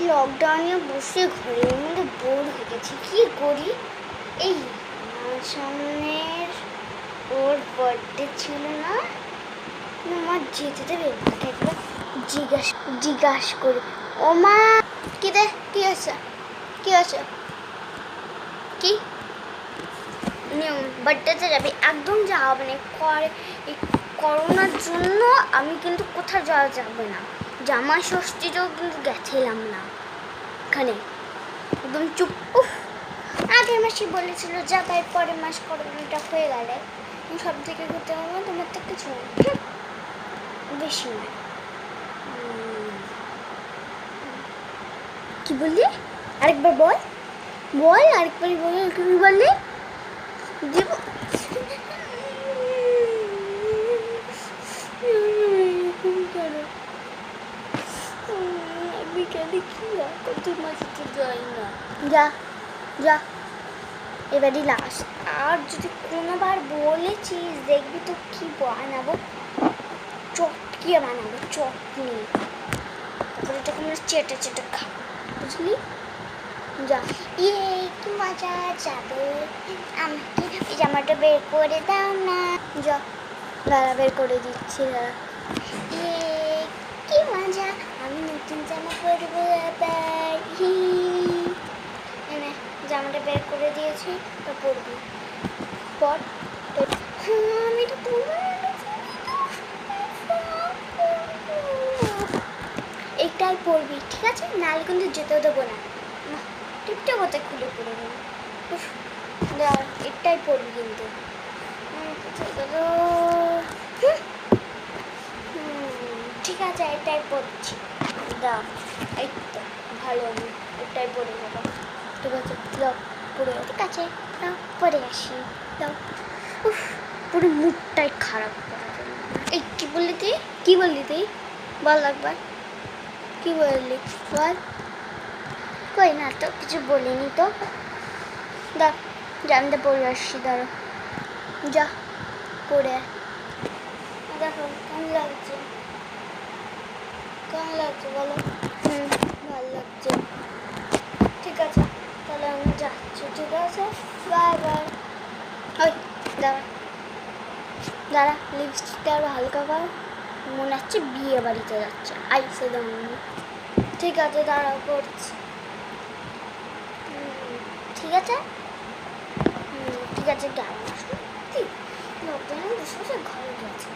লকডাউনে বসে ঘরের মধ্যে বোর হয়ে গেছি, কি করি? এই সামনের ওর বার্থডে ছিল না, আমার যেতে দেবে? মাকে একবার জিজ্ঞাসা করি। ও মা, কি রে, কি আছে, কি আছে, কি বার্থডেতে যাবি? একদম যাওয়া হবে না। এই করোনার জন্য আমি কিন্তু কোথাও যাওয়া যাবে না। জামাই ষষ্ঠীতেও কিন্তু গেছিলাম না, এখানে একদম চুপ। আগের মাসে বলেছিল যা, তাই পরের মাস করোনাটা হয়ে গেলে সব থেকে ঘুরতে পারবো, তোমার তো কিছু বেশি না। কি বললি? আরেকবার বল, আরেকবার বল, কি বললি? দিব বিকালে কি কত মাঝে তো যাই না। যা যা, এবারই লাস্ট। আর যদি কোনোবার বলেছিস দেখবি তো কি বানাবো, চটকিয়ে বানাবো, চটনি। তারপরে এটাকে আমরা চেটে চেটে খাবো, বুঝলি? যা। ইয়ে কি মজা যাবে, আমাকে জামাটা বের করে দাও না। যা, দাঁড়া বের করে দিচ্ছি, দাঁড়া। ইয়ে কি মজা, আমি নতুন জামা পরবো এবার। জামাটা বের করে দিয়েছি, তো পরবি। পর, আমি তো পরবো, একটাই পরবি, ঠিক আছে? নাহলে কিন্তু যেতেও দেবো না। টিপটা কোথায় খুলে পড়ে দেবো, একটাই পরবি কিন্তু। ঠিক আছে, এটাই পড়ছি, দাও। এই তো ভালো, আমি এটাই পরে নেবো, ঠিক আছে? দাও পরে, ঠিক আছে, দাও পরে আসি, দাও। পুরো মুডটাই খারাপ করা। এই কি বললি তুই, কি বললি তুই? বল একবার, কি বললি বল। কই না তো, কিছু বলিনি তো। দাও, জানতে পড়ে আসছি, দাঁড়ো। যা পড়ে, দেখো কেমন লাগছে, কেমন লাগছে বলো? ভালো লাগছে, ঠিক আছে, তাহলে আমি যাচ্ছি, ঠিক আছে? Bye bye. ওই দাঁড়া, দাঁড়া, লিপস্টিকটা আরো হালকা কর, মনে হচ্ছে বিয়ে বাড়িতে যাচ্ছে। আইসে দাম, ঠিক আছে, দাঁড়া করছি, ঠিক আছে? ঠিক আছে, গেল না, সত্যি লকডাউনে বসে বসে ঘরে গেছে।